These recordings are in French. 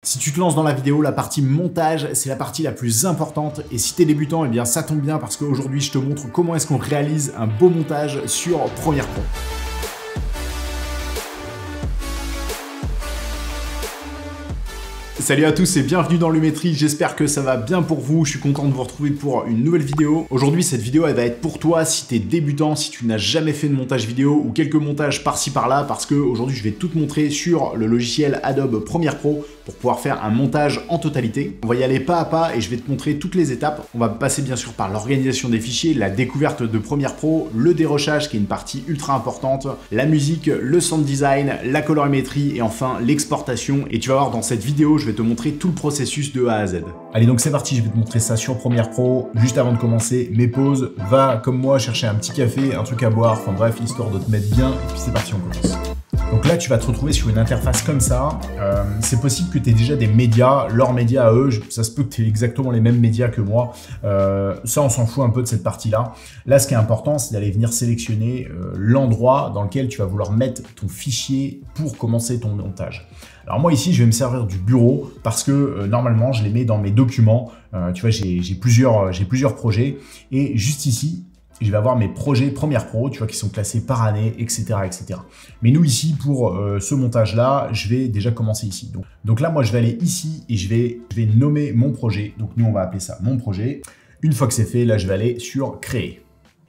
Si tu te lances dans la vidéo, la partie montage, c'est la partie la plus importante. Et si tu es débutant, eh bien ça tombe bien parce qu'aujourd'hui, je te montre comment est-ce qu'on réalise un beau montage sur Premiere Pro. Salut à tous et bienvenue dans Lumetri, j'espère que ça va bien pour vous, je suis content de vous retrouver pour une nouvelle vidéo. Aujourd'hui cette vidéo elle va être pour toi si tu es débutant, si tu n'as jamais fait de montage vidéo ou quelques montages par-ci par-là parce que aujourd'hui je vais tout te montrer sur le logiciel Adobe Premiere Pro pour pouvoir faire un montage en totalité. On va y aller pas à pas et je vais te montrer toutes les étapes. On va passer bien sûr par l'organisation des fichiers, la découverte de Premiere Pro, le dérochage qui est une partie ultra importante, la musique, le sound design, la colorimétrie et enfin l'exportation. Et tu vas voir dans cette vidéo, je vais te montrer tout le processus de A à Z. Allez donc c'est parti, je vais te montrer ça sur Premiere Pro. Juste avant de commencer, mes pauses, va comme moi chercher un petit café, un truc à boire, enfin bref, histoire de te mettre bien et puis c'est parti, on commence. Donc là, tu vas te retrouver sur une interface comme ça. C'est possible que tu aies déjà des médias, leurs médias à eux. Ça se peut que tu aies exactement les mêmes médias que moi. Ça, on s'en fout un peu de cette partie-là. Là, ce qui est important, c'est d'aller venir sélectionner l'endroit dans lequel tu vas vouloir mettre ton fichier pour commencer ton montage. Alors moi, ici, je vais me servir du bureau parce que normalement, je les mets dans mes documents. Tu vois, j'ai plusieurs projets. Et juste ici, je vais avoir mes projets Premiere Pro, tu vois, qui sont classés par année, etc., etc. Mais nous, ici, pour ce montage-là, je vais déjà commencer ici. Donc là, moi, je vais aller ici et je vais nommer mon projet. Donc nous, on va appeler ça mon projet. Une fois que c'est fait, là, je vais aller sur Créer.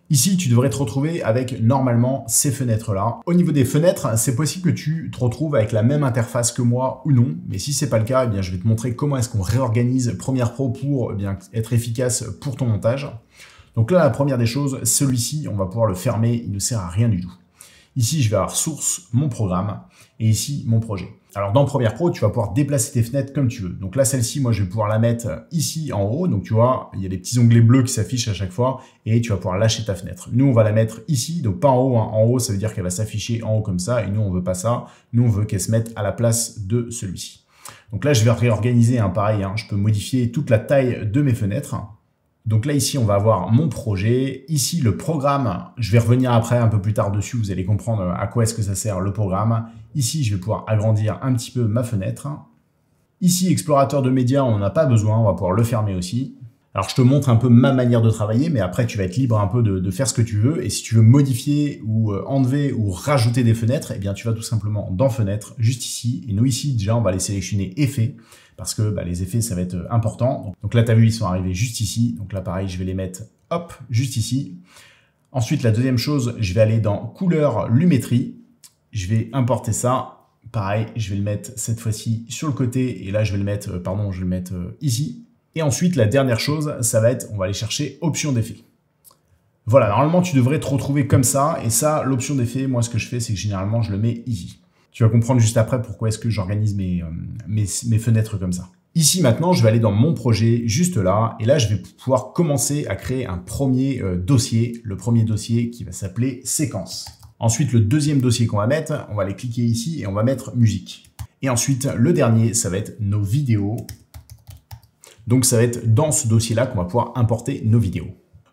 Ici, tu devrais te retrouver avec normalement ces fenêtres-là. Au niveau des fenêtres, c'est possible que tu te retrouves avec la même interface que moi ou non. Mais si c'est pas le cas, eh bien, je vais te montrer comment est-ce qu'on réorganise Premiere Pro pour être efficace pour ton montage. Donc là, la première des choses, celui-ci, on va pouvoir le fermer, il ne sert à rien du tout. Ici, je vais avoir source, mon programme, et ici, mon projet. Alors dans Premiere Pro, tu vas pouvoir déplacer tes fenêtres comme tu veux. Donc là, celle-ci, moi, je vais pouvoir la mettre ici en haut. Donc tu vois, il y a des petits onglets bleus qui s'affichent à chaque fois, et tu vas pouvoir lâcher ta fenêtre. Nous, on va la mettre ici, donc pas en haut. En haut, ça veut dire qu'elle va s'afficher en haut comme ça, et nous, on veut pas ça. Nous, on veut qu'elle se mette à la place de celui-ci. Donc là, je vais réorganiser, pareil, je peux modifier toute la taille de mes fenêtres. Donc là, ici, on va avoir mon projet. Ici, le programme, je vais revenir après, un peu plus tard dessus, vous allez comprendre à quoi est-ce que ça sert le programme. Ici, je vais pouvoir agrandir un petit peu ma fenêtre. Ici, explorateur de médias, on n'en a pas besoin, on va pouvoir le fermer aussi. Alors, je te montre un peu ma manière de travailler, mais après, tu vas être libre un peu de faire ce que tu veux. Et si tu veux modifier ou enlever ou rajouter des fenêtres, eh bien, tu vas tout simplement dans Fenêtres, juste ici. Et nous, ici, déjà, on va les sélectionner Effets, parce que les effets, ça va être important. Donc là, tu as vu, ils sont arrivés juste ici. Donc là, pareil, je vais les mettre, hop, juste ici. Ensuite, la deuxième chose, je vais aller dans Couleur, Lumetri. Je vais importer ça. Pareil, je vais le mettre cette fois-ci sur le côté. Et là, je vais le mettre, ici. Et ensuite, la dernière chose, ça va être, on va aller chercher Option d'effet. Voilà, normalement, tu devrais te retrouver comme ça. Et ça, l'option d'effet, moi, ce que je fais, c'est que généralement, je le mets ici. Tu vas comprendre juste après pourquoi est-ce que j'organise mes fenêtres comme ça. Ici, maintenant, je vais aller dans mon projet, juste là. Et là, je vais pouvoir commencer à créer un premier dossier. Le premier dossier qui va s'appeler séquence. Ensuite, le deuxième dossier qu'on va mettre, on va aller cliquer ici et on va mettre musique. Et ensuite, le dernier, ça va être nos vidéos. Donc, ça va être dans ce dossier-là qu'on va pouvoir importer nos vidéos.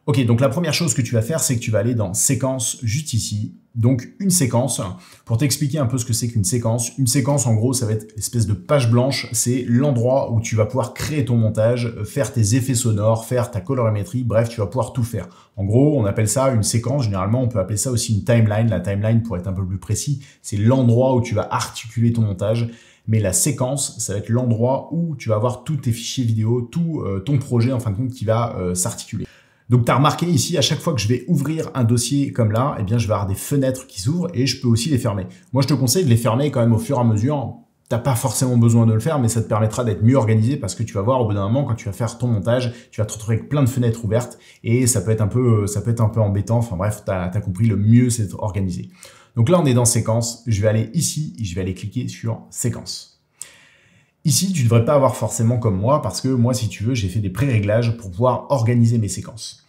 Ok, donc la première chose que tu vas faire, c'est que tu vas aller dans séquence, juste ici. Donc, une séquence, pour t'expliquer un peu ce que c'est qu'une séquence. Une séquence, en gros, ça va être une espèce de page blanche. C'est l'endroit où tu vas pouvoir créer ton montage, faire tes effets sonores, faire ta colorimétrie. Bref, tu vas pouvoir tout faire. En gros, on appelle ça une séquence. Généralement, on peut appeler ça aussi une timeline. La timeline, pour être un peu plus précis, c'est l'endroit où tu vas articuler ton montage. Mais la séquence, ça va être l'endroit où tu vas avoir tous tes fichiers vidéo, tout ton projet, en fin de compte, qui va s'articuler. Donc, tu as remarqué ici, à chaque fois que je vais ouvrir un dossier comme là, eh bien, je vais avoir des fenêtres qui s'ouvrent et je peux aussi les fermer. Moi, je te conseille de les fermer quand même au fur et à mesure. T'as pas forcément besoin de le faire, mais ça te permettra d'être mieux organisé parce que tu vas voir au bout d'un moment, quand tu vas faire ton montage, tu vas te retrouver avec plein de fenêtres ouvertes et ça peut être un peu embêtant. Enfin bref, t'as compris, le mieux, c'est d'être organisé. Donc là, on est dans séquence. Je vais aller ici et je vais aller cliquer sur séquence. Ici, tu ne devrais pas avoir forcément comme moi, parce que moi, si tu veux, j'ai fait des pré-réglages pour pouvoir organiser mes séquences.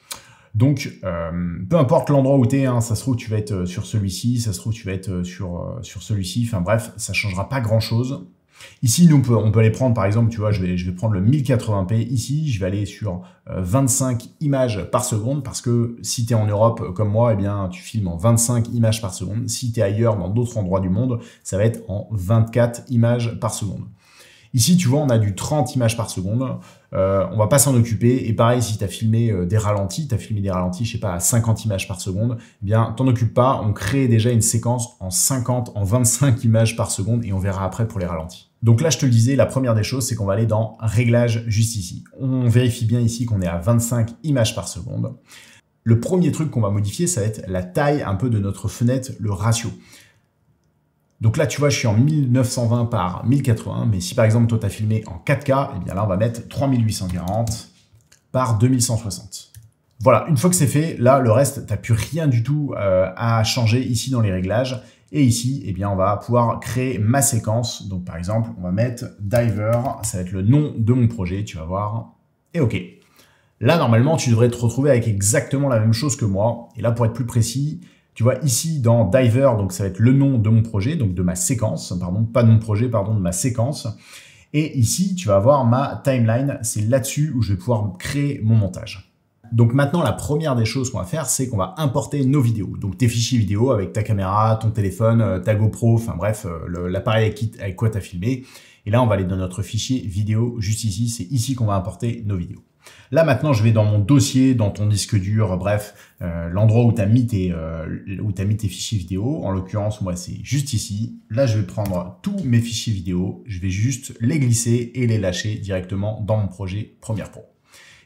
Donc, peu importe l'endroit où tu es, ça se trouve, tu vas être sur celui-ci, ça se trouve, tu vas être sur celui-ci, enfin bref, ça ne changera pas grand-chose. Ici, nous, on peut aller prendre, par exemple, tu vois, je vais prendre le 1080p. Ici, je vais aller sur 25 images par seconde, parce que si tu es en Europe comme moi, eh bien, tu filmes en 25 images par seconde. Si tu es ailleurs, dans d'autres endroits du monde, ça va être en 24 images par seconde. Ici, tu vois, on a du 30 images par seconde. On va pas s'en occuper. Et pareil, si tu as filmé des ralentis, je sais pas, à 50 images par seconde, eh bien, t'en occupe pas. On crée déjà une séquence en 50, en 25 images par seconde et on verra après pour les ralentis. Donc là, je te le disais, la première des choses, c'est qu'on va aller dans Réglages juste ici. On vérifie bien ici qu'on est à 25 images par seconde. Le premier truc qu'on va modifier, ça va être la taille un peu de notre fenêtre, le ratio. Donc là, tu vois, je suis en 1920 par 1080, mais si par exemple, toi, tu as filmé en 4K, eh bien là, on va mettre 3840 par 2160. Voilà, une fois que c'est fait, là, le reste, tu n'as plus rien du tout à changer ici dans les réglages. Et ici, eh bien, on va pouvoir créer ma séquence. Donc, par exemple, on va mettre Diver, ça va être le nom de mon projet, tu vas voir. Et OK. Là, normalement, tu devrais te retrouver avec exactement la même chose que moi. Et là, pour être plus précis, tu vois ici dans Diver, donc ça va être le nom de mon projet, donc de ma séquence, pardon, pas de mon projet, pardon, de ma séquence. Et ici, tu vas avoir ma timeline, c'est là-dessus où je vais pouvoir créer mon montage. Donc maintenant, la première des choses qu'on va faire, c'est qu'on va importer nos vidéos. Donc tes fichiers vidéo avec ta caméra, ton téléphone, ta GoPro, enfin bref, l'appareil avec quoi tu as filmé. Et là, on va aller dans notre fichier vidéo juste ici, c'est ici qu'on va importer nos vidéos. Là, maintenant, je vais dans mon dossier, dans ton disque dur, bref, l'endroit où tu as mis tes fichiers vidéo. En l'occurrence, moi, c'est juste ici. Là, je vais prendre tous mes fichiers vidéo. Je vais juste les glisser et les lâcher directement dans mon projet Premiere Pro.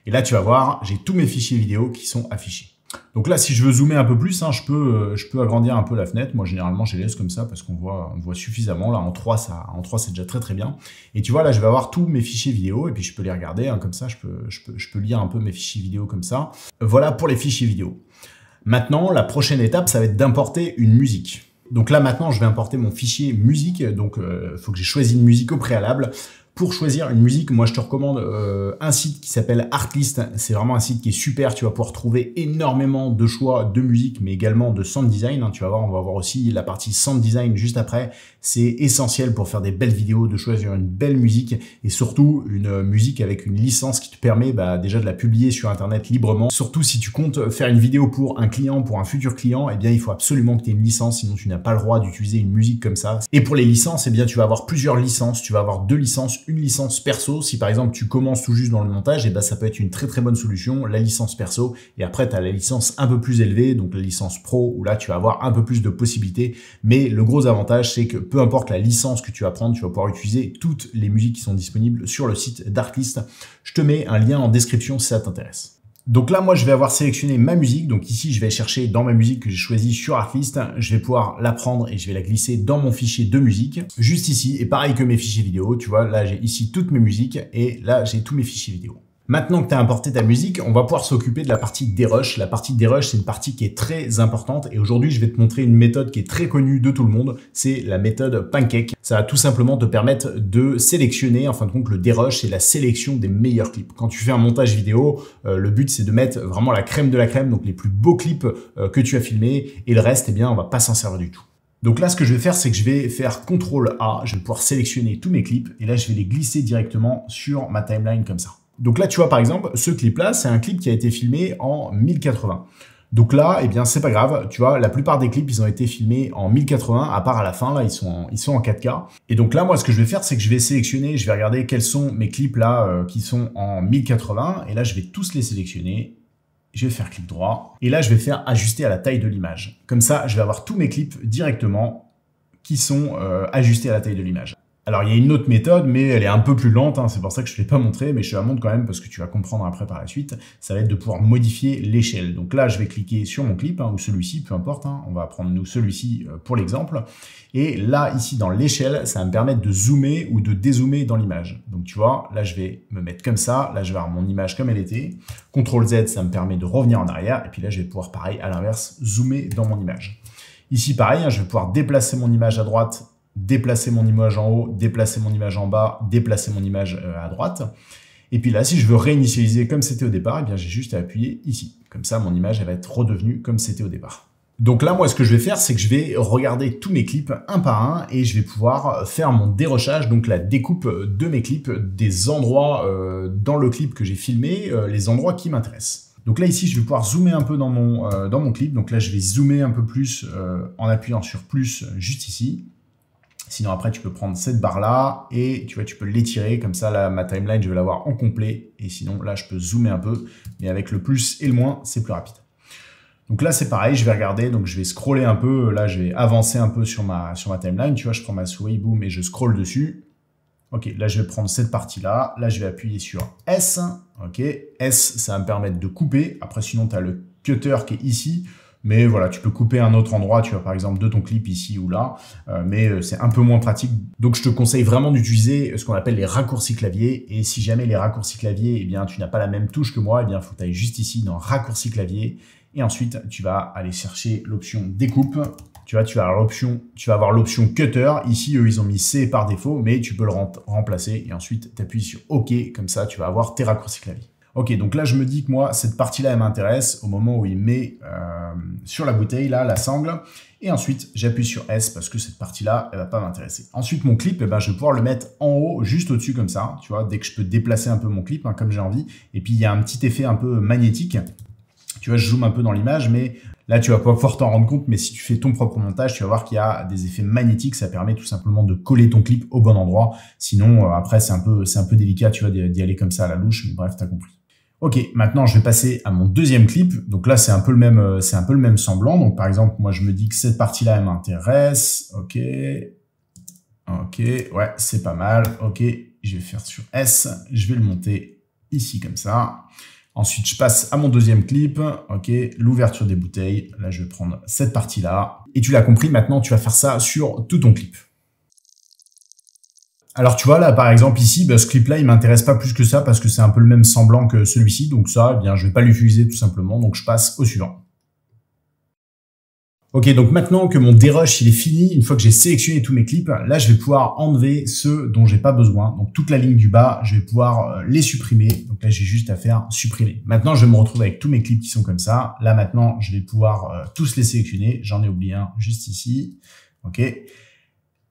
Et là, tu vas voir, j'ai tous mes fichiers vidéo qui sont affichés. Donc là, si je veux zoomer un peu plus, hein, je peux agrandir un peu la fenêtre. Moi, généralement, je les laisse comme ça parce qu'on voit suffisamment. Là, en 3, c'est déjà très très bien. Et tu vois, là, je vais avoir tous mes fichiers vidéo et puis je peux les regarder hein, comme ça. Je peux lire un peu mes fichiers vidéo comme ça. Voilà pour les fichiers vidéo. Maintenant, la prochaine étape, ça va être d'importer une musique. Donc là, maintenant, je vais importer mon fichier musique. Donc, il faut que j'ai choisi une musique au préalable. Pour choisir une musique, moi je te recommande un site qui s'appelle Artlist. C'est vraiment un site qui est super. Tu vas pouvoir trouver énormément de choix de musique, mais également de sound design. Tu vas voir, on va voir aussi la partie sound design juste après. C'est essentiel pour faire des belles vidéos, de choisir une belle musique et surtout une musique avec une licence qui te permet déjà de la publier sur Internet librement. Surtout si tu comptes faire une vidéo pour un client, pour un futur client, eh bien il faut absolument que tu aies une licence, sinon tu n'as pas le droit d'utiliser une musique comme ça. Et pour les licences, eh bien tu vas avoir plusieurs licences. Tu vas avoir 2 licences. Une licence perso, si par exemple tu commences tout juste dans le montage, et ben ça peut être une très très bonne solution, la licence perso, et après tu as la licence un peu plus élevée, donc la licence pro, où là tu vas avoir un peu plus de possibilités, mais le gros avantage c'est que peu importe la licence que tu vas prendre, tu vas pouvoir utiliser toutes les musiques qui sont disponibles sur le site d'Artlist. Je te mets un lien en description si ça t'intéresse. Donc là, moi, je vais avoir sélectionné ma musique. Donc ici, je vais chercher dans ma musique que j'ai choisie sur Artlist. Je vais pouvoir la prendre et je vais la glisser dans mon fichier de musique, juste ici. Et pareil que mes fichiers vidéo, tu vois, là, j'ai ici toutes mes musiques et là, j'ai tous mes fichiers vidéo. Maintenant que tu as importé ta musique, on va pouvoir s'occuper de la partie dérush. La partie dérush, c'est une partie qui est très importante. Et aujourd'hui, je vais te montrer une méthode qui est très connue de tout le monde. C'est la méthode Pancake. Ça va tout simplement te permettre de sélectionner, en fin de compte, le dérush, c'est la sélection des meilleurs clips. Quand tu fais un montage vidéo, le but, c'est de mettre vraiment la crème de la crème, donc les plus beaux clips que tu as filmés. Et le reste, eh bien, on va pas s'en servir du tout. Donc là, ce que je vais faire, c'est que je vais faire CTRL-A. Je vais pouvoir sélectionner tous mes clips. Et là, je vais les glisser directement sur ma timeline comme ça. Donc là, tu vois, par exemple, ce clip-là, c'est un clip qui a été filmé en 1080. Donc là, eh bien, c'est pas grave. Tu vois, la plupart des clips, ils ont été filmés en 1080, à part à la fin, là, ils sont en 4K. Et donc là, moi, ce que je vais faire, c'est que je vais sélectionner, je vais regarder quels sont mes clips là qui sont en 1080. Et là, je vais tous les sélectionner. Je vais faire clic droit. Et là, je vais faire ajuster à la taille de l'image. Comme ça, je vais avoir tous mes clips directement qui sont ajustés à la taille de l'image. Alors, il y a une autre méthode, mais elle est un peu plus lente, hein, c'est pour ça que je ne l'ai pas montré, mais je te la montre quand même parce que tu vas comprendre après par la suite. Ça va être de pouvoir modifier l'échelle. Donc là, je vais cliquer sur mon clip, hein, ou celui-ci, peu importe. Hein, on va prendre nous celui-ci pour l'exemple. Et là, ici, dans l'échelle, ça va me permettre de zoomer ou de dézoomer dans l'image. Donc tu vois, là, je vais me mettre comme ça. Là, je vais avoir mon image comme elle était. CTRL-Z, ça me permet de revenir en arrière. Et puis là, je vais pouvoir, pareil, à l'inverse, zoomer dans mon image. Ici, pareil, hein, je vais pouvoir déplacer mon image à droite, déplacer mon image en haut, déplacer mon image en bas, déplacer mon image à droite. Et puis là, si je veux réinitialiser comme c'était au départ, eh bien j'ai juste à appuyer ici. Comme ça, mon image elle va être redevenue comme c'était au départ. Donc là, moi, ce que je vais faire, c'est que je vais regarder tous mes clips un par un et je vais pouvoir faire mon dérochage, donc la découpe de mes clips, des endroits dans le clip que j'ai filmé, les endroits qui m'intéressent. Donc là, ici, je vais pouvoir zoomer un peu dans mon clip. Donc là, je vais zoomer un peu plus en appuyant sur plus juste ici. Sinon, après, tu peux prendre cette barre-là et tu vois, tu peux l'étirer. Comme ça, là, ma timeline, je vais l'avoir en complet. Et sinon, là, je peux zoomer un peu. Mais avec le plus et le moins, c'est plus rapide. Donc là, c'est pareil. Je vais regarder. Donc, je vais scroller un peu. Là, je vais avancer un peu sur ma timeline. Tu vois, je prends ma souris, boum, et je scrolle dessus. OK, là, je vais prendre cette partie-là. Là, je vais appuyer sur S. OK, S, ça va me permettre de couper. Après, sinon, tu as le cutter qui est ici. Mais voilà, tu peux couper un autre endroit, tu vois, par exemple, de ton clip ici ou là, mais c'est un peu moins pratique. Donc, je te conseille vraiment d'utiliser ce qu'on appelle les raccourcis clavier. Et si jamais les raccourcis clavier, eh bien, tu n'as pas la même touche que moi, eh bien, il faut que tu ailles juste ici dans raccourcis clavier. Et ensuite, tu vas aller chercher l'option découpe. Tu vois, tu vas avoir l'option cutter. Ici, eux, ils ont mis C par défaut, mais tu peux le remplacer. Et ensuite, tu appuies sur OK. Comme ça, tu vas avoir tes raccourcis clavier. Ok, donc là, je me dis que moi, cette partie-là, elle m'intéresse au moment où il met sur la bouteille, là, la sangle. Et ensuite, j'appuie sur S parce que cette partie-là, elle va pas m'intéresser. Ensuite, mon clip, eh ben, je vais pouvoir le mettre en haut, juste au-dessus comme ça. Tu vois, dès que je peux déplacer un peu mon clip, hein, comme j'ai envie. Et puis, il y a un petit effet un peu magnétique. Tu vois, je zoome un peu dans l'image, mais là, tu vas pas pouvoir t'en rendre compte. Mais si tu fais ton propre montage, tu vas voir qu'il y a des effets magnétiques. Ça permet tout simplement de coller ton clip au bon endroit. Sinon, après, c'est un peu délicat, tu vois, d'y aller comme ça à la louche. Mais bref, t'as compris. Ok, maintenant je vais passer à mon deuxième clip. Donc là, c'est un peu le même semblant. Donc par exemple, moi je me dis que cette partie-là, elle m'intéresse. Ok, ouais, c'est pas mal. Ok, je vais faire sur S. Je vais le monter ici comme ça. Ensuite, je passe à mon deuxième clip. Ok, l'ouverture des bouteilles. Là, je vais prendre cette partie-là. Et tu l'as compris, maintenant tu vas faire ça sur tout ton clip. Alors tu vois là par exemple ici, ce clip-là il m'intéresse pas plus que ça parce que c'est un peu le même semblant que celui-ci, donc ça, eh bien je vais pas l'utiliser tout simplement, donc je passe au suivant. Ok, donc maintenant que mon dérush il est fini, une fois que j'ai sélectionné tous mes clips, là je vais pouvoir enlever ceux dont j'ai pas besoin. Donc toute la ligne du bas, je vais pouvoir les supprimer. Donc là j'ai juste à faire supprimer. Maintenant je vais me retrouver avec tous mes clips qui sont comme ça. Là maintenant je vais pouvoir tous les sélectionner. J'en ai oublié un juste ici. Ok.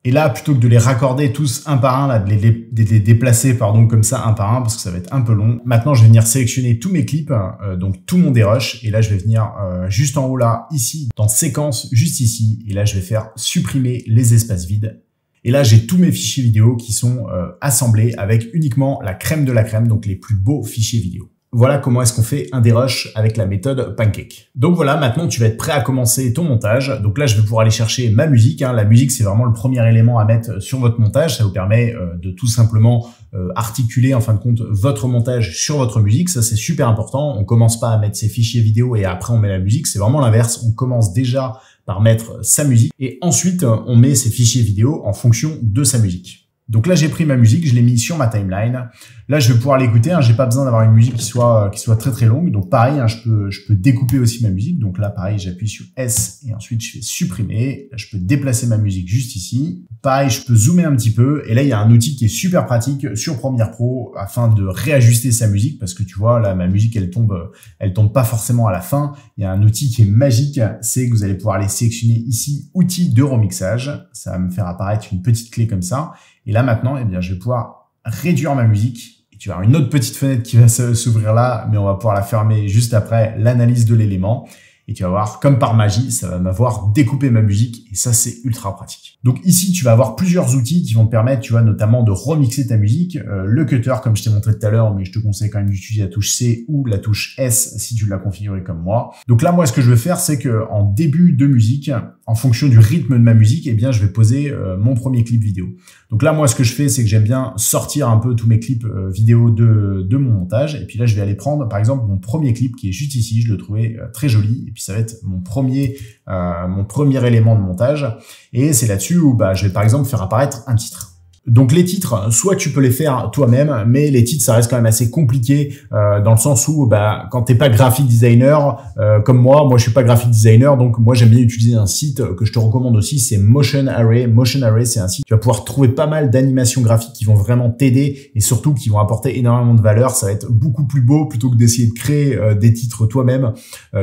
Et là, plutôt que de les raccorder tous un par un, là, de les déplacer, pardon, comme ça, un par un, parce que ça va être un peu long. Maintenant, je vais venir sélectionner tous mes clips, donc tout mon dérush. Et là, je vais venir juste en haut là, ici, dans séquence, juste ici. Et là, je vais faire supprimer les espaces vides. Et là, j'ai tous mes fichiers vidéo qui sont assemblés avec uniquement la crème de la crème, donc les plus beaux fichiers vidéo. Voilà comment est-ce qu'on fait un dérush avec la méthode Pancake. Donc voilà, maintenant tu vas être prêt à commencer ton montage. Donc là, je vais pouvoir aller chercher ma musique. La musique, c'est vraiment le premier élément à mettre sur votre montage. Ça vous permet de tout simplement articuler en fin de compte votre montage sur votre musique. Ça, c'est super important. On commence pas à mettre ses fichiers vidéo et après on met la musique. C'est vraiment l'inverse. On commence déjà par mettre sa musique et ensuite on met ses fichiers vidéo en fonction de sa musique. Donc là, j'ai pris ma musique, je l'ai mis sur ma timeline. Là, je vais pouvoir l'écouter. J'ai pas besoin d'avoir une musique qui soit très très longue. Donc pareil, je peux découper aussi ma musique. Donc là, pareil, j'appuie sur S et ensuite je fais supprimer. Là, je peux déplacer ma musique juste ici. Pareil, je peux zoomer un petit peu. Et là, il y a un outil qui est super pratique sur Premiere Pro afin de réajuster sa musique parce que tu vois, là, ma musique, elle tombe pas forcément à la fin. Il y a un outil qui est magique, c'est que vous allez pouvoir aller sélectionner ici outils de remixage. Ça va me faire apparaître une petite clé comme ça. Et là maintenant, eh bien, je vais pouvoir réduire ma musique. Et tu vas avoir une autre petite fenêtre qui va s'ouvrir là, mais on va pouvoir la fermer juste après l'analyse de l'élément. Et tu vas voir, comme par magie, ça va m'avoir découpé ma musique. Et ça, c'est ultra pratique. Donc ici, tu vas avoir plusieurs outils qui vont te permettre, tu vois, notamment de remixer ta musique. Le cutter, comme je t'ai montré tout à l'heure, mais je te conseille quand même d'utiliser la touche C ou la touche S si tu l'as configuré comme moi. Donc là, moi, ce que je vais faire, c'est que en début de musique, en fonction du rythme de ma musique, eh bien, je vais poser mon premier clip vidéo. Donc là, moi, ce que je fais, c'est que j'aime bien sortir un peu tous mes clips vidéo de mon montage. Et puis là, je vais aller prendre, par exemple, mon premier clip qui est juste ici. Je le trouvais très joli. Et puis ça va être mon premier élément de montage. Et c'est là-dessus où je vais, par exemple, faire apparaître un titre. Donc les titres, soit tu peux les faire toi-même, mais les titres ça reste quand même assez compliqué dans le sens où quand t'es pas graphic designer comme moi je suis pas graphic designer, donc moi j'aime bien utiliser un site que je te recommande aussi, c'est Motion Array. Motion Array, c'est un site, tu vas pouvoir trouver pas mal d'animations graphiques qui vont vraiment t'aider et surtout qui vont apporter énormément de valeur. Ça va être beaucoup plus beau plutôt que d'essayer de créer des titres toi-même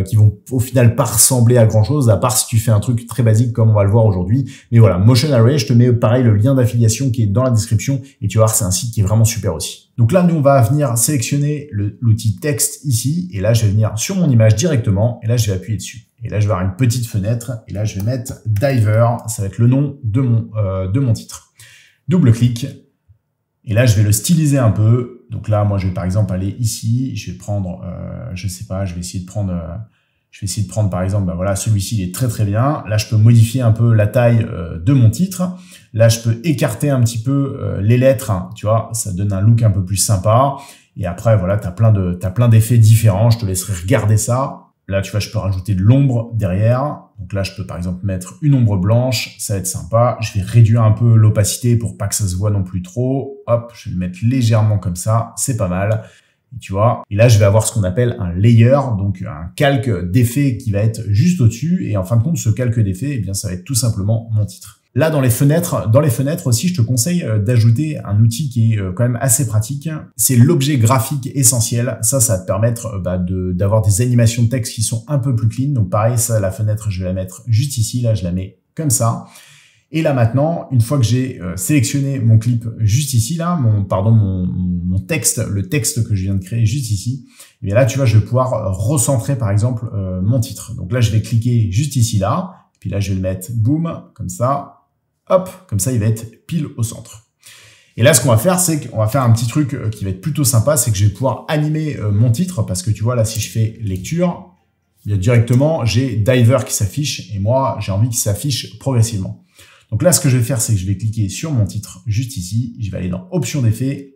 qui vont au final pas ressembler à grand chose, à part si tu fais un truc très basique comme on va le voir aujourd'hui. Mais voilà, Motion Array, je te mets pareil le lien d'affiliation qui est dans la description et tu vas voir, c'est un site qui est vraiment super aussi. Donc là, nous, on va venir sélectionner l'outil texte ici et là, je vais venir sur mon image directement et là, je vais appuyer dessus. Et là, je vais avoir une petite fenêtre. Et là, je vais mettre Diver. Ça va être le nom de mon titre. Double-clic. Et là, je vais le styliser un peu. Donc là, moi, je vais par exemple aller ici. Je vais prendre, je sais pas, je vais essayer de prendre par exemple, bah voilà, celui-ci, il est très très bien. Là, je peux modifier un peu la taille de mon titre. Là, je peux écarter un petit peu les lettres, hein, tu vois, ça donne un look un peu plus sympa. Et après, voilà, t'as plein d'effets différents. Je te laisserai regarder ça. Là, tu vois, je peux rajouter de l'ombre derrière. Donc là, je peux par exemple mettre une ombre blanche. Ça va être sympa. Je vais réduire un peu l'opacité pour pas que ça se voit non plus trop. Hop, je vais le mettre légèrement comme ça. C'est pas mal. Et tu vois. Et là, je vais avoir ce qu'on appelle un layer, donc un calque d'effet qui va être juste au-dessus. Et en fin de compte, ce calque d'effet, eh bien, ça va être tout simplement mon titre. Là, dans les fenêtres aussi, je te conseille d'ajouter un outil qui est quand même assez pratique. C'est l'objet graphique essentiel. Ça va te permettre d'avoir des animations de texte qui sont un peu plus clean. Donc pareil, ça, la fenêtre, je vais la mettre juste ici. Là, je la mets comme ça. Et là maintenant, une fois que j'ai sélectionné mon clip juste ici, là, mon texte, le texte que je viens de créer juste ici, et bien là, tu vois, je vais pouvoir recentrer par exemple mon titre. Donc là, je vais cliquer juste ici, là. Puis là, je vais le mettre, boum, comme ça. Hop, comme ça, il va être pile au centre. Et là, ce qu'on va faire, c'est qu'on va faire un petit truc qui va être plutôt sympa, c'est que je vais pouvoir animer mon titre, parce que tu vois, là, si je fais lecture, bien directement, j'ai Diver qui s'affiche, et moi, j'ai envie qu'il s'affiche progressivement. Donc là, ce que je vais faire, c'est que je vais cliquer sur mon titre juste ici, je vais aller dans Options d'effets.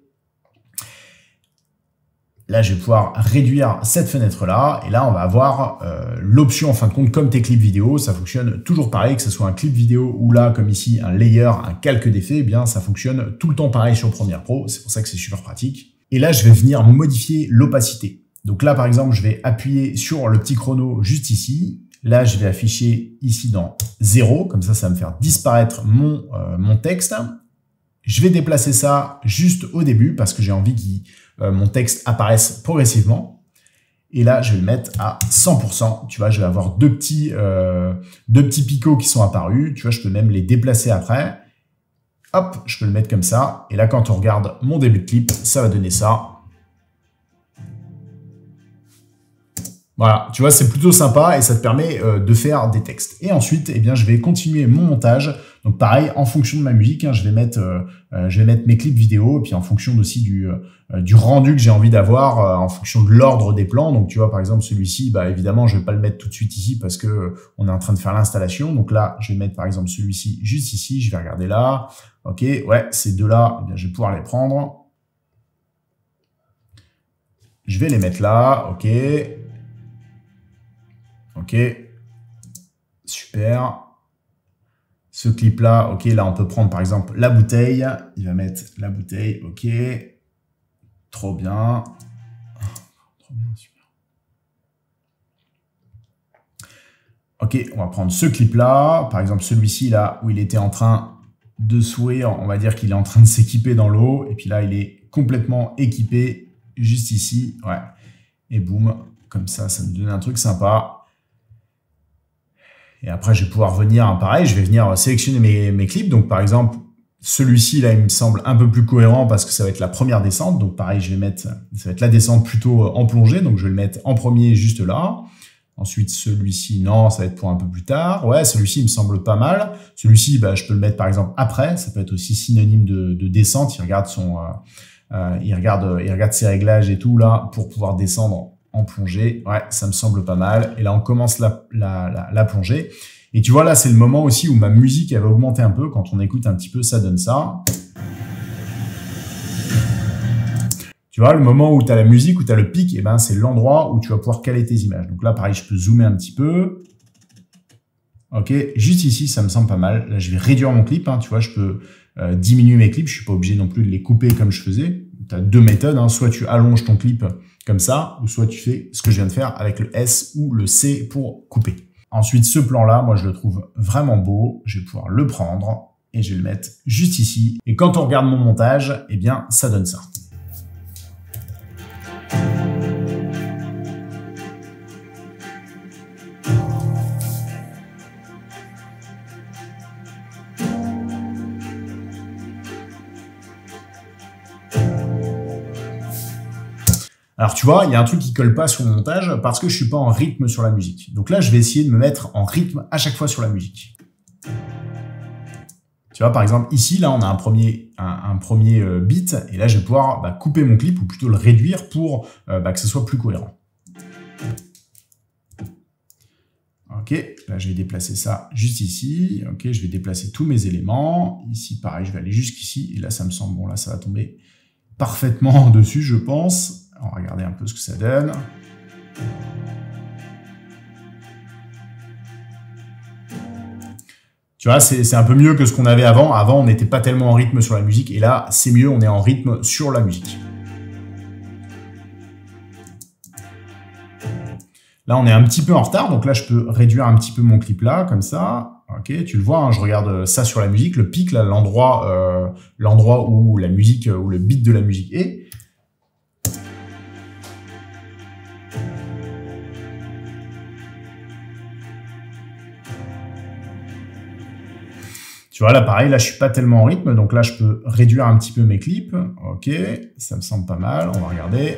Là, je vais pouvoir réduire cette fenêtre-là. Et là, on va avoir l'option, en fin de compte, comme tes clips vidéo. Ça fonctionne toujours pareil, que ce soit un clip vidéo ou là, comme ici, un layer, un calque d'effet. Eh bien, ça fonctionne tout le temps pareil sur Premiere Pro. C'est pour ça que c'est super pratique. Et là, je vais venir modifier l'opacité. Donc là, par exemple, je vais appuyer sur le petit chrono juste ici. Là, je vais afficher ici dans 0. Comme ça va me faire disparaître mon texte. Je vais déplacer ça juste au début parce que j'ai envie que mon texte apparaisse progressivement. Et là, je vais le mettre à 100%. Tu vois, je vais avoir deux petits picots qui sont apparus. Tu vois, je peux même les déplacer après. Hop, je peux le mettre comme ça. Et là, quand on regarde mon début de clip, ça va donner ça. Voilà, tu vois, c'est plutôt sympa et ça te permet de faire des textes. Et ensuite, eh bien, je vais continuer mon montage. Donc pareil, en fonction de ma musique, hein, je vais mettre mes clips vidéo et puis en fonction aussi du rendu que j'ai envie d'avoir, en fonction de l'ordre des plans. Donc tu vois, par exemple, celui-ci, bah évidemment, je vais pas le mettre tout de suite ici parce que on est en train de faire l'installation. Donc là, je vais mettre par exemple celui-ci juste ici. Je vais regarder là. Ok, ouais, ces deux-là, eh bien, je vais pouvoir les prendre. Je vais les mettre là. Ok. Ok, super. Ce clip-là, ok, là on peut prendre par exemple la bouteille. Il va mettre la bouteille, ok. Trop bien. Trop bien, super. Ok, on va prendre ce clip-là. Par exemple celui-ci là où il était en train de sourire. On va dire qu'il est en train de s'équiper dans l'eau. Et puis là, il est complètement équipé juste ici. Ouais. Et boum, comme ça me donne un truc sympa. Et après, je vais pouvoir venir, hein, pareil, je vais venir sélectionner mes clips. Donc, par exemple, celui-ci, là, il me semble un peu plus cohérent parce que ça va être la première descente. Donc, pareil, ça va être la descente plutôt en plongée. Donc, je vais le mettre en premier juste là. Ensuite, celui-ci, non, ça va être pour un peu plus tard. Ouais, celui-ci, il me semble pas mal. Celui-ci, bah, je peux le mettre, par exemple, après. Ça peut être aussi synonyme de descente. Il regarde il regarde ses réglages et tout, là, pour pouvoir descendre en plongée. Ouais, ça me semble pas mal. Et là, on commence la plongée. Et tu vois, là, c'est le moment aussi où ma musique, elle va augmenter un peu. Quand on écoute un petit peu, ça donne ça. Tu vois, le moment où tu as la musique, où tu as le pic, et ben, c'est l'endroit où tu vas pouvoir caler tes images. Donc là, pareil, je peux zoomer un petit peu. Ok, juste ici, ça me semble pas mal. Là, je vais réduire mon clip. Hein, tu vois, je peux diminuer mes clips. Je suis pas obligé non plus de les couper comme je faisais. Tu as deux méthodes. Hein, soit tu allonges ton clip comme ça, ou soit tu fais ce que je viens de faire avec le S ou le C pour couper. Ensuite, ce plan-là, moi, je le trouve vraiment beau. Je vais pouvoir le prendre et je vais le mettre juste ici. Et quand on regarde mon montage, eh bien, ça donne ça. Alors tu vois, il y a un truc qui colle pas sur mon montage parce que je suis pas en rythme sur la musique. Donc là, je vais essayer de me mettre en rythme à chaque fois sur la musique. Tu vois, par exemple, ici, là, on a un premier beat, et là, je vais pouvoir couper mon clip, ou plutôt le réduire pour que ce soit plus cohérent. Ok, là, je vais déplacer ça juste ici. Ok, je vais déplacer tous mes éléments. Ici, pareil, je vais aller jusqu'ici, et là, ça me semble bon, là, ça va tomber parfaitement dessus, je pense. On va regarder un peu ce que ça donne. Tu vois, c'est un peu mieux que ce qu'on avait avant. Avant, on n'était pas tellement en rythme sur la musique. Et là, c'est mieux, on est en rythme sur la musique. Là, on est un petit peu en retard. Donc là, je peux réduire un petit peu mon clip là, comme ça. Ok, tu le vois, hein, je regarde ça sur la musique. Le pic, là, l'endroit où la musique, où le beat de la musique est. Tu vois, là, pareil, là, je suis pas tellement en rythme, donc là, je peux réduire un petit peu mes clips. Ok, ça me semble pas mal, on va regarder.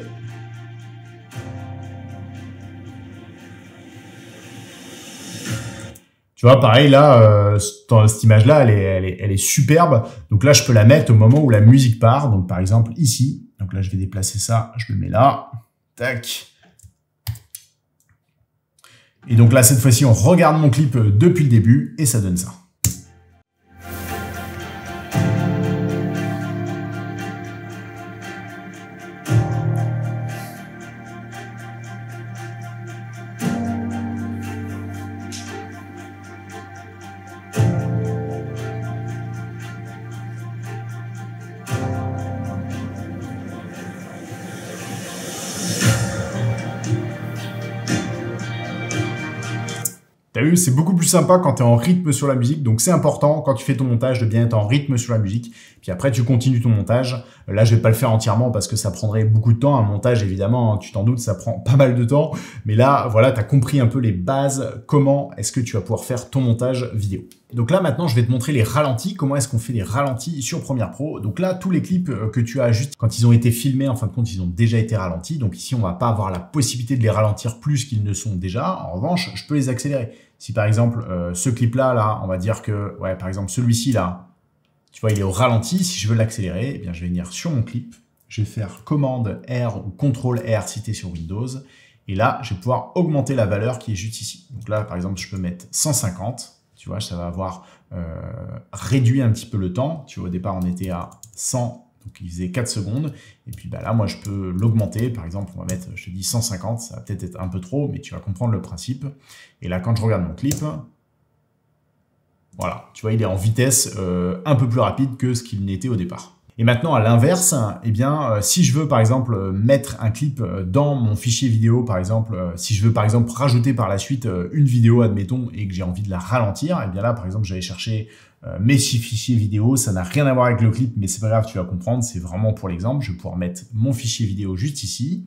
Tu vois, pareil, là, cette image-là, elle est superbe. Donc là, je peux la mettre au moment où la musique part. Donc, par exemple, ici. Donc là, je vais déplacer ça, je le mets là. Tac. Et donc là, cette fois-ci, on regarde mon clip depuis le début et ça donne ça. T'as vu, c'est beaucoup plus sympa quand tu es en rythme sur la musique, donc c'est important quand tu fais ton montage de bien être en rythme sur la musique, puis après tu continues ton montage. Là, je vais pas le faire entièrement parce que ça prendrait beaucoup de temps. Un montage, évidemment, tu t'en doutes, ça prend pas mal de temps, mais là, voilà, tu as compris un peu les bases, comment est-ce que tu vas pouvoir faire ton montage vidéo. Donc là, maintenant, je vais te montrer les ralentis, comment est-ce qu'on fait les ralentis sur Premiere Pro. Donc là, tous les clips que tu as juste quand ils ont été filmés, en fin de compte, ils ont déjà été ralentis. Donc ici, on va pas avoir la possibilité de les ralentir plus qu'ils ne sont déjà. En revanche, je peux les accélérer. Si par exemple, ce clip-là, on va dire que, ouais, par exemple, celui-ci, là, tu vois, il est au ralenti. Si je veux l'accélérer, eh bien, je vais venir sur mon clip. Je vais faire commande R ou CTRL R si tu es sur Windows. Et là, je vais pouvoir augmenter la valeur qui est juste ici. Donc là, par exemple, je peux mettre 150. Tu vois, ça va avoir réduit un petit peu le temps. Tu vois, au départ, on était à 100. Donc, il faisait 4 secondes. Et puis là, moi, je peux l'augmenter. Par exemple, on va mettre, je te dis 150. Ça va peut-être être un peu trop, mais tu vas comprendre le principe. Et là, quand je regarde mon clip, voilà, tu vois, il est en vitesse un peu plus rapide que ce qu'il n'était au départ. Et maintenant, à l'inverse, eh bien, si je veux, par exemple, mettre un clip dans mon fichier vidéo, par exemple, si je veux, par exemple, rajouter par la suite une vidéo, admettons, et que j'ai envie de la ralentir, eh bien là, par exemple, j'allais chercher mes 6 fichiers vidéo, ça n'a rien à voir avec le clip, mais c'est pas grave, tu vas comprendre, c'est vraiment pour l'exemple. Je vais pouvoir mettre mon fichier vidéo juste ici.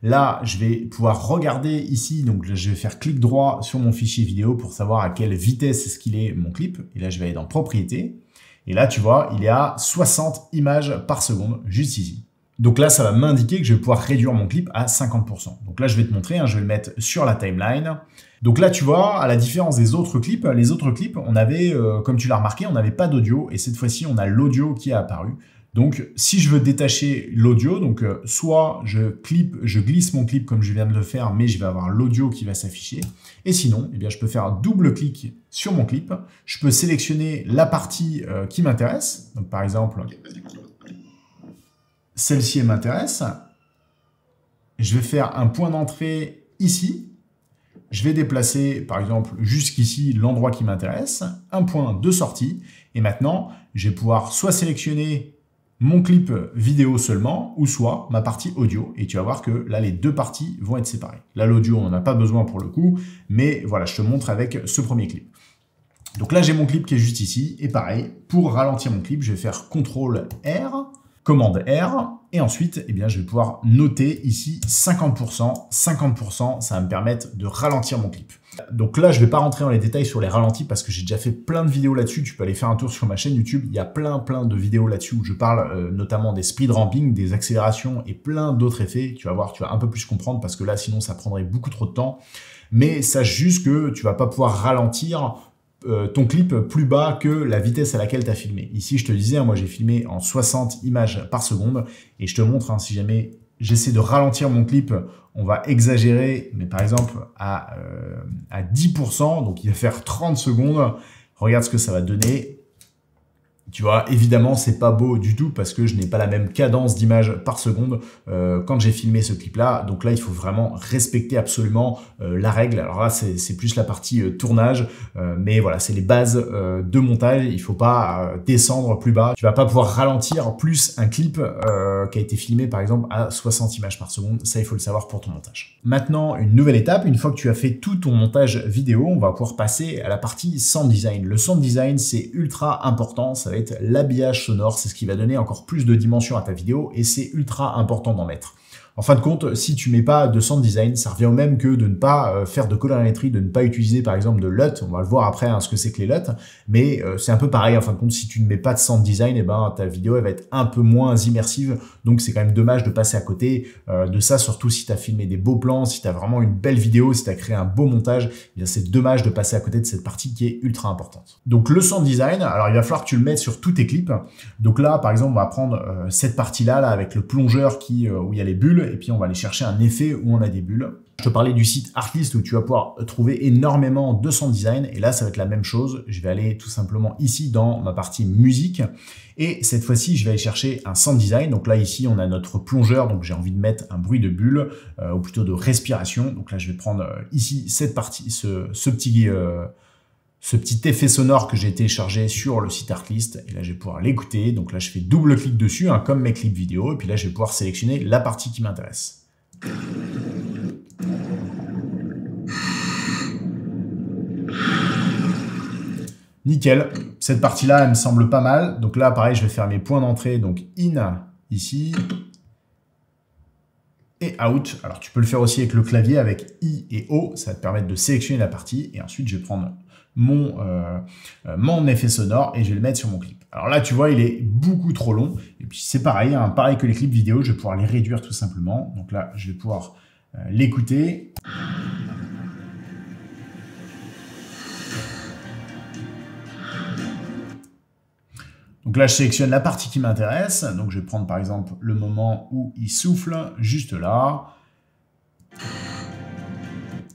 Là, je vais pouvoir regarder ici, donc je vais faire clic droit sur mon fichier vidéo pour savoir à quelle vitesse est-ce qu'il est mon clip. Et là, je vais aller dans Propriétés. Et là, tu vois, il est à 60 images par seconde, juste ici. Donc là, ça va m'indiquer que je vais pouvoir réduire mon clip à 50%. Donc là, je vais te montrer, je vais le mettre sur la timeline. Donc là, tu vois, à la différence des autres clips, les autres clips, on avait, comme tu l'as remarqué, on n'avait pas d'audio. Et cette fois-ci, on a l'audio qui est apparu. Donc, si je veux détacher l'audio, donc soit je glisse mon clip comme je viens de le faire, mais je vais avoir l'audio qui va s'afficher. Et sinon, eh bien, je peux faire un double clic sur mon clip. Je peux sélectionner la partie qui m'intéresse. Donc, par exemple, celle-ci m'intéresse. Je vais faire un point d'entrée ici. Je vais déplacer, par exemple, jusqu'ici, l'endroit qui m'intéresse. Un point de sortie. Et maintenant, je vais pouvoir soit sélectionner mon clip vidéo seulement, ou soit ma partie audio. Et tu vas voir que là, les deux parties vont être séparées. Là, l'audio, on n'en a pas besoin pour le coup, mais voilà, je te montre avec ce premier clip. Donc là, j'ai mon clip qui est juste ici. Et pareil, pour ralentir mon clip, je vais faire CTRL R. commande R, et ensuite, eh bien, je vais pouvoir noter ici 50%. 50%, ça va me permettre de ralentir mon clip. Donc là, je ne vais pas rentrer dans les détails sur les ralentis parce que j'ai déjà fait plein de vidéos là-dessus. Tu peux aller faire un tour sur ma chaîne YouTube. Il y a plein de vidéos là-dessus où je parle notamment des speed ramping, des accélérations et plein d'autres effets. Tu vas voir, tu vas un peu plus comprendre parce que là, sinon, ça prendrait beaucoup trop de temps. Mais sache juste que tu vas pas pouvoir ralentir ton clip plus bas que la vitesse à laquelle tu as filmé. Ici, je te disais, moi j'ai filmé en 60 images par seconde et je te montre, si jamais j'essaie de ralentir mon clip, on va exagérer, mais par exemple à 10%, donc il va faire 30 secondes. Regarde ce que ça va donner. Tu vois, évidemment, c'est pas beau du tout parce que je n'ai pas la même cadence d'image par seconde quand j'ai filmé ce clip-là. Donc là, il faut vraiment respecter absolument la règle. Alors là, c'est plus la partie tournage, mais voilà, c'est les bases de montage. Il faut pas descendre plus bas. Tu vas pas pouvoir ralentir plus un clip qui a été filmé, par exemple, à 60 images par seconde. Ça, il faut le savoir pour ton montage. Maintenant, une nouvelle étape. Une fois que tu as fait tout ton montage vidéo, on va pouvoir passer à la partie sound design. Le sound design, c'est ultra important. Ça va être l'habillage sonore, c'est ce qui va donner encore plus de dimension à ta vidéo et c'est ultra important d'en mettre. En fin de compte, si tu mets pas de sound design, ça revient au même que de ne pas faire de colorimétrie, de ne pas utiliser par exemple de LUT. On va le voir après ce que c'est que les LUT, mais c'est un peu pareil. En fin de compte, si tu ne mets pas de sound design, ta vidéo elle va être un peu moins immersive. Donc c'est quand même dommage de passer à côté de ça, surtout si tu as filmé des beaux plans, si tu as vraiment une belle vidéo, si tu as créé un beau montage, c'est dommage de passer à côté de cette partie qui est ultra importante. Donc le sound design, alors il va falloir que tu le mettes sur tous tes clips. Donc là, par exemple, on va prendre cette partie-là là, avec le plongeur où il y a les bulles. Et puis on va aller chercher un effet où on a des bulles. Je te parlais du site Artlist où tu vas pouvoir trouver énormément de sound design et là ça va être la même chose. Je vais aller tout simplement ici dans ma partie musique et cette fois-ci je vais aller chercher un sound design. Donc là ici on a notre plongeur, donc j'ai envie de mettre un bruit de bulle ou plutôt de respiration. Donc là je vais prendre ici cette partie, ce petit effet sonore que j'ai téléchargé sur le site Artlist et là je vais pouvoir l'écouter. Donc là je fais double clic dessus comme mes clips vidéo et puis là je vais pouvoir sélectionner la partie qui m'intéresse. Nickel, cette partie-là elle me semble pas mal. Donc là pareil je vais faire mes points d'entrée, donc in ici et out. Alors tu peux le faire aussi avec le clavier avec I et O, ça va te permettre de sélectionner la partie et ensuite je vais prendre mon effet sonore et je vais le mettre sur mon clip. Alors là, tu vois, il est beaucoup trop long. Et puis c'est pareil, pareil que les clips vidéo, je vais pouvoir les réduire tout simplement. Donc là, je vais pouvoir l'écouter. Donc là, je sélectionne la partie qui m'intéresse. Donc je vais prendre par exemple le moment où il souffle, juste là.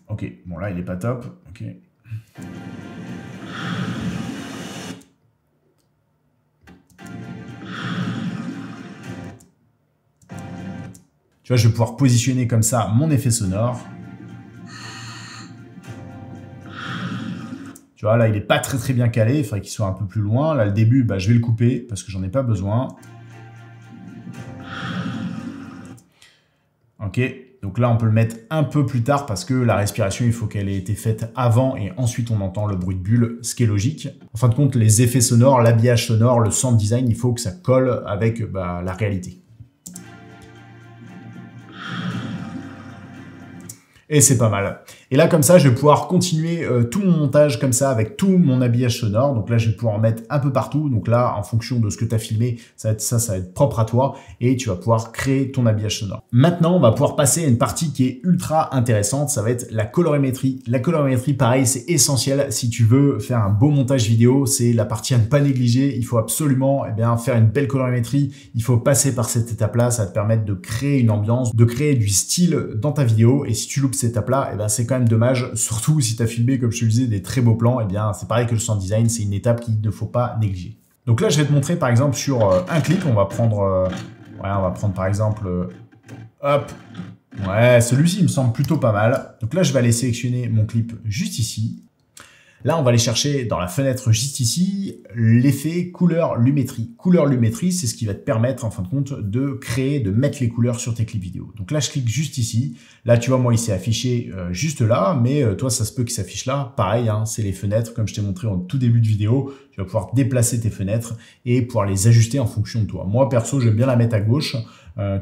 Ok, bon là, il n'est pas top. Ok. Tu vois, je vais pouvoir positionner comme ça mon effet sonore. Tu vois, là, il n'est pas très bien calé. Il faudrait qu'il soit un peu plus loin. Là, le début, je vais le couper parce que j'en ai pas besoin. Ok. Donc là, on peut le mettre un peu plus tard parce que la respiration, il faut qu'elle ait été faite avant et ensuite on entend le bruit de bulle, ce qui est logique. En fin de compte, les effets sonores, l'habillage sonore, le sound design, il faut que ça colle avec la réalité. Et c'est pas mal. Et là, comme ça, je vais pouvoir continuer tout mon montage comme ça avec tout mon habillage sonore. Donc là, je vais pouvoir en mettre un peu partout. Donc là, en fonction de ce que tu as filmé, ça va être propre à toi et tu vas pouvoir créer ton habillage sonore. Maintenant, on va pouvoir passer à une partie qui est ultra intéressante. Ça va être la colorimétrie. La colorimétrie, pareil, c'est essentiel si tu veux faire un beau montage vidéo. C'est la partie à ne pas négliger. Il faut absolument faire une belle colorimétrie. Il faut passer par cette étape-là. Ça va te permettre de créer une ambiance, de créer du style dans ta vidéo. Et si tu loupes cette étape-là, c'est quand même dommage, surtout si tu as filmé, comme je te le disais, des très beaux plans. C'est pareil que le sound design, c'est une étape qu'il ne faut pas négliger. Donc là, je vais te montrer par exemple sur un clip, on va prendre par exemple, hop, ouais, celui-ci il me semble plutôt pas mal. Donc là, je vais aller sélectionner mon clip juste ici. Là, on va aller chercher dans la fenêtre juste ici l'effet couleur lumétrie. Couleur lumétrie, c'est ce qui va te permettre en fin de compte de créer, de mettre les couleurs sur tes clips vidéo. Donc là, je clique juste ici. Là, tu vois, moi, il s'est affiché juste là, mais toi, ça se peut qu'il s'affiche là. Pareil, hein, c'est les fenêtres, comme je t'ai montré au tout début de vidéo. Tu vas pouvoir déplacer tes fenêtres et pouvoir les ajuster en fonction de toi. Moi, perso, j'aime bien la mettre à gauche.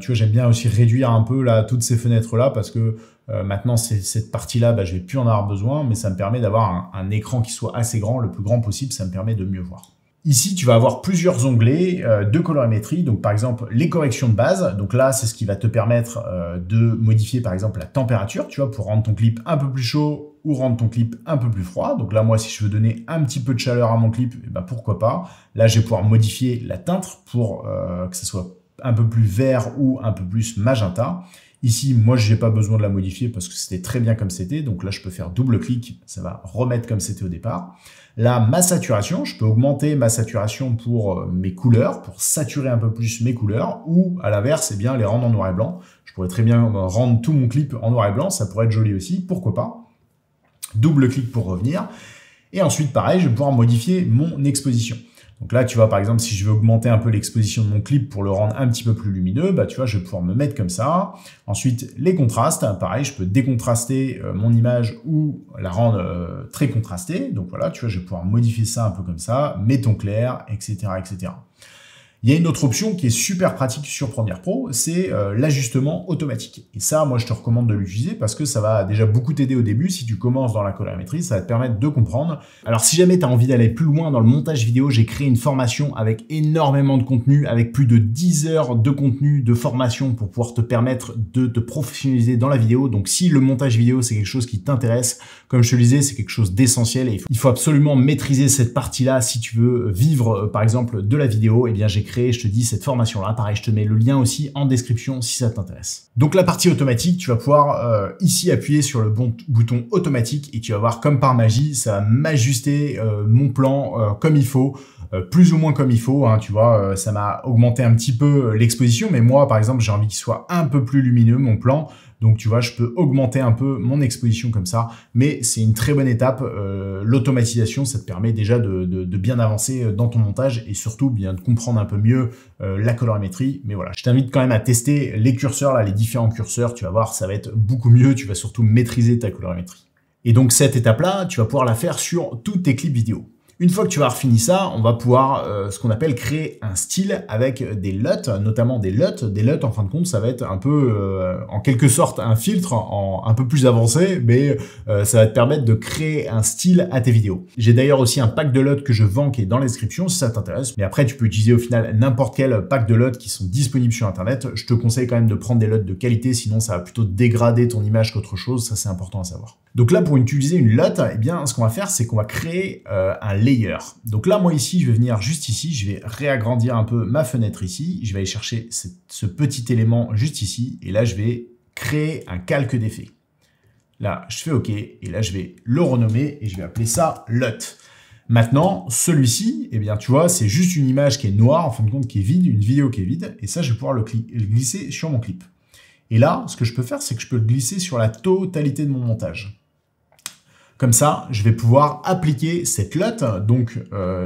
Tu vois, j'aime bien aussi réduire un peu là toutes ces fenêtres-là parce que maintenant, cette partie-là, bah, je vais plus en avoir besoin, mais ça me permet d'avoir un écran qui soit assez grand, le plus grand possible, ça me permet de mieux voir. Ici, tu vas avoir plusieurs onglets de colorimétrie. Donc, par exemple, les corrections de base. Donc là, c'est ce qui va te permettre de modifier, par exemple, la température, tu vois, pour rendre ton clip un peu plus chaud ou rendre ton clip un peu plus froid. Donc là, moi, si je veux donner un petit peu de chaleur à mon clip, eh ben, pourquoi pas. Là, je vais pouvoir modifier la teinte pour que ce soit un peu plus vert ou un peu plus magenta. Ici, moi, je n'ai pas besoin de la modifier parce que c'était très bien comme c'était. Donc là, je peux faire double clic. Ça va remettre comme c'était au départ. Là, ma saturation, je peux augmenter ma saturation pour mes couleurs, pour saturer un peu plus mes couleurs, ou à l'inverse, eh bien, les rendre en noir et blanc. Je pourrais très bien rendre tout mon clip en noir et blanc. Ça pourrait être joli aussi. Pourquoi pas? Double clic pour revenir. Et ensuite, pareil, je vais pouvoir modifier mon exposition. Donc là, tu vois, par exemple, si je veux augmenter un peu l'exposition de mon clip pour le rendre un petit peu plus lumineux, bah, tu vois, je vais pouvoir me mettre comme ça. Ensuite, les contrastes, pareil, je peux décontraster mon image ou la rendre très contrastée. Donc voilà, tu vois, je vais pouvoir modifier ça un peu comme ça, mes tons clairs, etc., etc. Il y a une autre option qui est super pratique sur Premiere Pro, c'est l'ajustement automatique. Et ça, moi, je te recommande de l'utiliser parce que ça va déjà beaucoup t'aider au début. Si tu commences dans la colorimétrie, ça va te permettre de comprendre. Alors, si jamais tu as envie d'aller plus loin dans le montage vidéo, j'ai créé une formation avec énormément de contenu, avec plus de 10 heures de contenu de formation pour pouvoir te permettre de te professionnaliser dans la vidéo. Donc, si le montage vidéo, c'est quelque chose qui t'intéresse, comme je te le disais, c'est quelque chose d'essentiel et il faut absolument maîtriser cette partie-là si tu veux vivre, par exemple, de la vidéo. Eh bien, j'ai créé, je te dis, cette formation-là. Pareil, je te mets le lien aussi en description si ça t'intéresse. Donc la partie automatique, tu vas pouvoir ici appuyer sur le bon bouton automatique et tu vas voir comme par magie, ça va m'ajuster mon plan comme il faut. Plus ou moins comme il faut, hein, tu vois, ça m'a augmenté un petit peu l'exposition, mais moi, par exemple, j'ai envie qu'il soit un peu plus lumineux, mon plan. Donc, tu vois, je peux augmenter un peu mon exposition comme ça, mais c'est une très bonne étape. L'automatisation, ça te permet déjà de bien avancer dans ton montage et surtout bien de comprendre un peu mieux la colorimétrie. Mais voilà, je t'invite quand même à tester les curseurs, là, les différents curseurs. Tu vas voir, ça va être beaucoup mieux. Tu vas surtout maîtriser ta colorimétrie. Et donc, cette étape-là, tu vas pouvoir la faire sur tous tes clips vidéo. Une fois que tu vas avoir fini ça, on va pouvoir ce qu'on appelle créer un style avec des LUT, notamment des LUT. Des LUT, en fin de compte, ça va être un peu, en quelque sorte, un filtre un peu plus avancé, mais ça va te permettre de créer un style à tes vidéos. J'ai d'ailleurs aussi un pack de LUT que je vends qui est dans la description si ça t'intéresse. Mais après, tu peux utiliser au final n'importe quel pack de LUT qui sont disponibles sur Internet. Je te conseille quand même de prendre des LUT de qualité, sinon ça va plutôt dégrader ton image qu'autre chose. Ça, c'est important à savoir. Donc là, pour utiliser une LUT, eh bien, ce qu'on va faire, c'est qu'on va créer un layer. Donc là, moi ici, je vais venir juste ici, je vais réagrandir un peu ma fenêtre ici, je vais aller chercher ce petit élément juste ici, et là, je vais créer un calque d'effet. Là, je fais OK, et là, je vais le renommer, et je vais appeler ça LUT. Maintenant, celui-ci, eh bien, tu vois, c'est juste une image qui est noire, en fin de compte, qui est vide, une vidéo qui est vide, et ça, je vais pouvoir le glisser sur mon clip. Et là, ce que je peux faire, c'est que je peux le glisser sur la totalité de mon montage. Comme ça, je vais pouvoir appliquer cette LUT, donc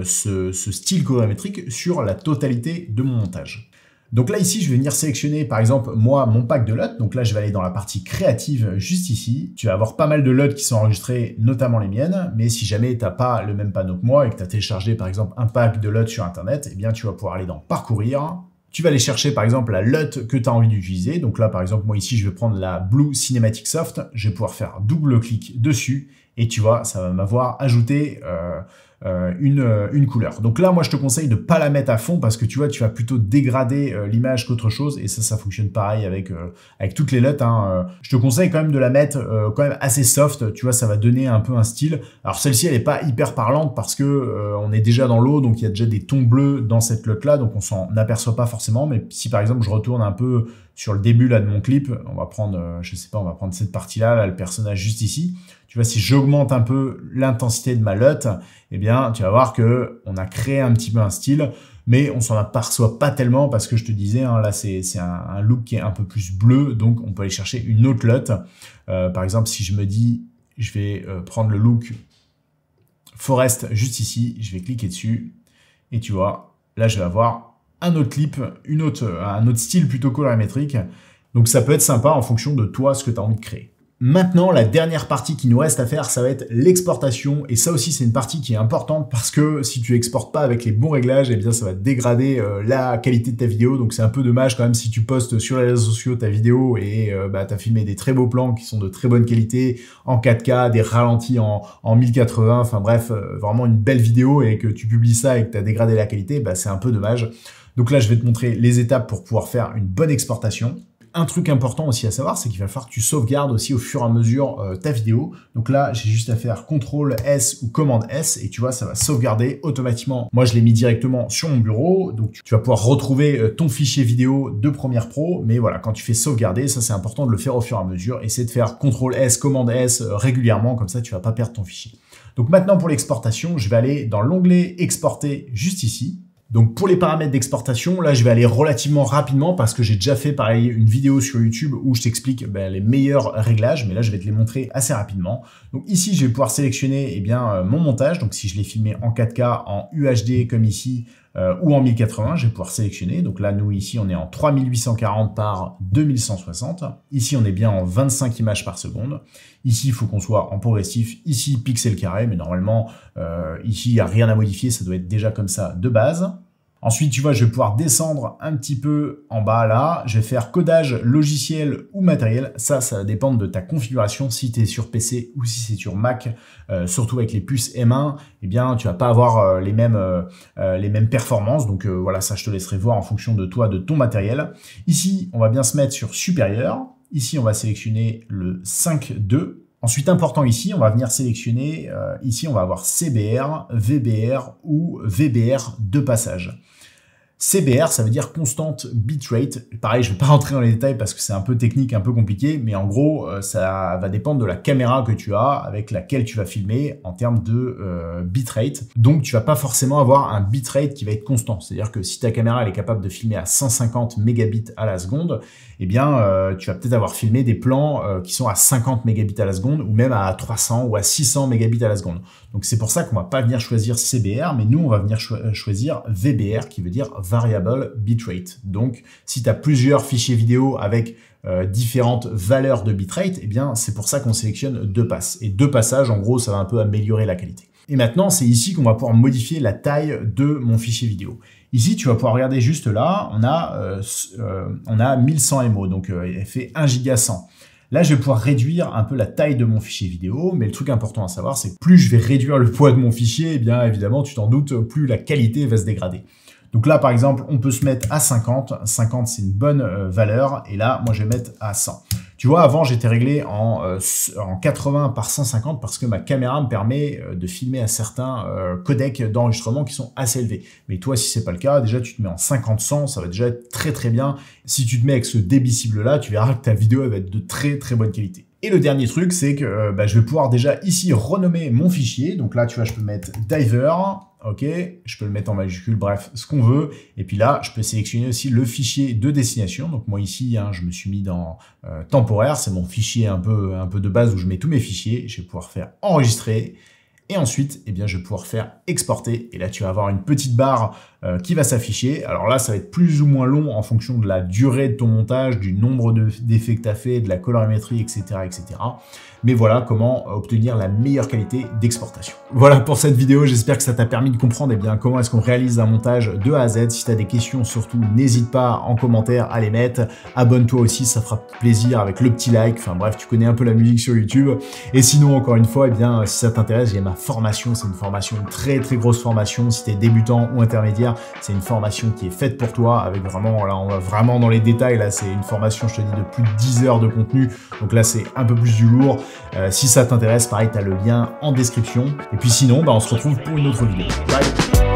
ce style colorimétrique, sur la totalité de mon montage. Donc là, ici, je vais venir sélectionner, par exemple, moi, mon pack de LUT. Donc là, je vais aller dans la partie créative, juste ici. Tu vas avoir pas mal de LUT qui sont enregistrés, notamment les miennes. Mais si jamais tu n'as pas le même panneau que moi et que tu as téléchargé, par exemple, un pack de LUT sur Internet, eh bien, tu vas pouvoir aller dans Parcourir. Tu vas aller chercher, par exemple, la LUT que tu as envie d'utiliser. Donc là, par exemple, moi, ici, je vais prendre la Blue Cinematic Soft. Je vais pouvoir faire double-clic dessus. Et tu vois, ça va m'avoir ajouté une couleur. Donc là, moi, je te conseille de ne pas la mettre à fond parce que tu vois, tu vas plutôt dégrader l'image qu'autre chose. Et ça fonctionne pareil avec toutes les LUT. Hein. Je te conseille quand même de la mettre quand même assez soft. Tu vois, ça va donner un peu un style. Alors celle-ci, elle n'est pas hyper parlante parce que on est déjà dans l'eau. Donc il y a déjà des tons bleus dans cette LUT-là. Donc on s'en aperçoit pas forcément. Mais si par exemple, je retourne un peu sur le début là de mon clip, on va prendre, je sais pas, on va prendre cette partie-là, là, le personnage juste ici. Tu vois, si j'augmente un peu l'intensité de ma LUT, eh bien, tu vas voir que on a créé un petit peu un style, mais on s'en aperçoit pas tellement parce que je te disais, hein, là, c'est un look qui est un peu plus bleu, donc on peut aller chercher une autre LUT. Par exemple, si je me dis, je vais prendre le look Forest juste ici, je vais cliquer dessus et tu vois, là je vais avoir un autre clip, un autre style plutôt colorimétrique. Donc ça peut être sympa en fonction de toi, ce que tu as envie de créer. Maintenant, la dernière partie qui nous reste à faire, ça va être l'exportation. Et ça aussi, c'est une partie qui est importante parce que si tu exportes pas avec les bons réglages, eh bien, ça va dégrader la qualité de ta vidéo. Donc, c'est un peu dommage quand même si tu postes sur les réseaux sociaux ta vidéo et tu as filmé des très beaux plans qui sont de très bonne qualité, en 4K, des ralentis en 1080. Enfin bref, vraiment une belle vidéo et que tu publies ça et que tu as dégradé la qualité, c'est un peu dommage. Donc là, je vais te montrer les étapes pour pouvoir faire une bonne exportation. Un truc important aussi à savoir, c'est qu'il va falloir que tu sauvegardes aussi au fur et à mesure ta vidéo. Donc là, j'ai juste à faire CTRL S ou commande S et tu vois, ça va sauvegarder automatiquement. Moi, je l'ai mis directement sur mon bureau. Donc, tu vas pouvoir retrouver ton fichier vidéo de Premiere Pro. Mais voilà, quand tu fais sauvegarder, ça, c'est important de le faire au fur et à mesure. Essaie de faire CTRL S, commande S régulièrement. Comme ça, tu vas pas perdre ton fichier. Donc maintenant, pour l'exportation, je vais aller dans l'onglet Exporter juste ici. Donc pour les paramètres d'exportation, là je vais aller relativement rapidement parce que j'ai déjà fait pareil une vidéo sur YouTube où je t'explique les meilleurs réglages, mais là je vais te les montrer assez rapidement. Donc ici je vais pouvoir sélectionner mon montage, donc si je l'ai filmé en 4K, en UHD comme ici, ou en 1080, je vais pouvoir sélectionner. Donc là, nous, ici, on est en 3840 par 2160. Ici, on est bien en 25 images par seconde. Ici, il faut qu'on soit en progressif. Ici, pixel carré, mais normalement, ici, il n'y a rien à modifier. Ça doit être déjà comme ça de base. Ensuite, tu vois, je vais pouvoir descendre un petit peu en bas là. Je vais faire codage logiciel ou matériel. Ça va dépendre de ta configuration. Si tu es sur PC ou si c'est sur Mac, surtout avec les puces M1, eh bien, tu vas pas avoir les mêmes performances. Donc voilà, ça, je te laisserai voir en fonction de toi, de ton matériel. Ici, on va bien se mettre sur supérieur. Ici, on va sélectionner le 5.2. Ensuite, important ici, on va venir sélectionner, ici on va avoir CBR, VBR ou VBR de passage. CBR, ça veut dire Constant Bitrate. Pareil, je ne vais pas rentrer dans les détails parce que c'est un peu technique, un peu compliqué, mais en gros, ça va dépendre de la caméra que tu as, avec laquelle tu vas filmer en termes de bitrate. Donc, tu vas pas forcément avoir un bitrate qui va être constant. C'est-à-dire que si ta caméra elle est capable de filmer à 150 mégabits à la seconde, eh bien, tu vas peut-être avoir filmé des plans qui sont à 50 mégabits à la seconde ou même à 300 ou à 600 mégabits à la seconde. Donc, c'est pour ça qu'on va pas venir choisir CBR, mais nous, on va venir choisir VBR, qui veut dire Variable Bitrate. Donc, si tu as plusieurs fichiers vidéo avec différentes valeurs de bitrate, eh bien, c'est pour ça qu'on sélectionne 2 passes. Et 2 passages, en gros, ça va un peu améliorer la qualité. Et maintenant, c'est ici qu'on va pouvoir modifier la taille de mon fichier vidéo. Ici, tu vas pouvoir regarder juste là, on a 1100 MO, donc elle fait 1 giga 100. Là, je vais pouvoir réduire un peu la taille de mon fichier vidéo, mais le truc important à savoir, c'est que plus je vais réduire le poids de mon fichier, eh bien évidemment, tu t'en doutes, plus la qualité va se dégrader. Donc là, par exemple, on peut se mettre à 50. 50, c'est une bonne valeur. Et là, moi, je vais mettre à 100. Tu vois, avant, j'étais réglé en 80 par 150 parce que ma caméra me permet de filmer à certains codecs d'enregistrement qui sont assez élevés. Mais toi, si c'est pas le cas, déjà, tu te mets en 50-100, ça va déjà être très, très bien. Si tu te mets avec ce débit cible-là, tu verras que ta vidéo elle va être de très, très bonne qualité. Et le dernier truc, c'est que je vais pouvoir déjà ici renommer mon fichier. Donc là, tu vois, je peux mettre Diver. Ok, je peux le mettre en majuscule, bref, ce qu'on veut. Et puis là, je peux sélectionner aussi le fichier de destination. Donc moi ici, je me suis mis dans temporaire. C'est mon fichier un peu de base où je mets tous mes fichiers. Je vais pouvoir faire enregistrer. Et ensuite, eh bien, je vais pouvoir faire exporter. Et là, tu vas avoir une petite barre qui va s'afficher. Alors là, ça va être plus ou moins long en fonction de la durée de ton montage, du nombre d'effets que tu as fait, de la colorimétrie, etc., etc. Mais voilà comment obtenir la meilleure qualité d'exportation. Voilà pour cette vidéo. J'espère que ça t'a permis de comprendre comment est-ce qu'on réalise un montage de A à Z. Si tu as des questions, surtout, n'hésite pas en commentaire à les mettre. Abonne-toi aussi, ça fera plaisir avec le petit like. Enfin bref, tu connais un peu la musique sur YouTube. Et sinon, encore une fois, si ça t'intéresse, j'ai ma formation. C'est une formation, une très très grosse formation. Si tu es débutant ou intermédiaire, c'est une formation qui est faite pour toi avec vraiment, là on va vraiment dans les détails, là c'est une formation, je te dis, de plus de 10 heures de contenu, donc là c'est un peu plus du lourd. Si ça t'intéresse, pareil, tu as le lien en description. Et puis sinon, on se retrouve pour une autre vidéo. Bye.